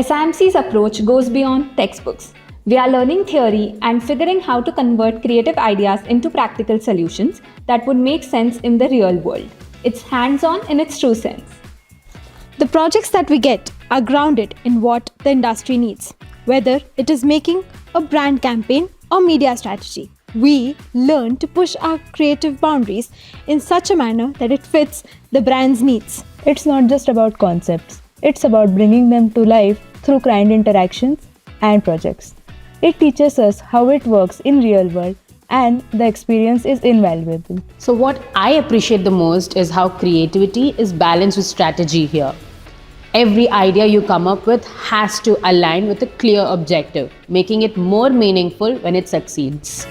SIMC's approach goes beyond textbooks. We are learning theory and figuring how to convert creative ideas into practical solutions that would make sense in the real world. It's hands-on in its true sense. The projects that we get are grounded in what the industry needs, whether it is making a brand campaign or media strategy. We learn to push our creative boundaries in such a manner that it fits the brand's needs. It's not just about concepts, it's about bringing them to life through client interactions and projects. It teaches us how it works in real world and the experience is invaluable. So what I appreciate the most is how creativity is balanced with strategy here. Every idea you come up with has to align with a clear objective, making it more meaningful when it succeeds.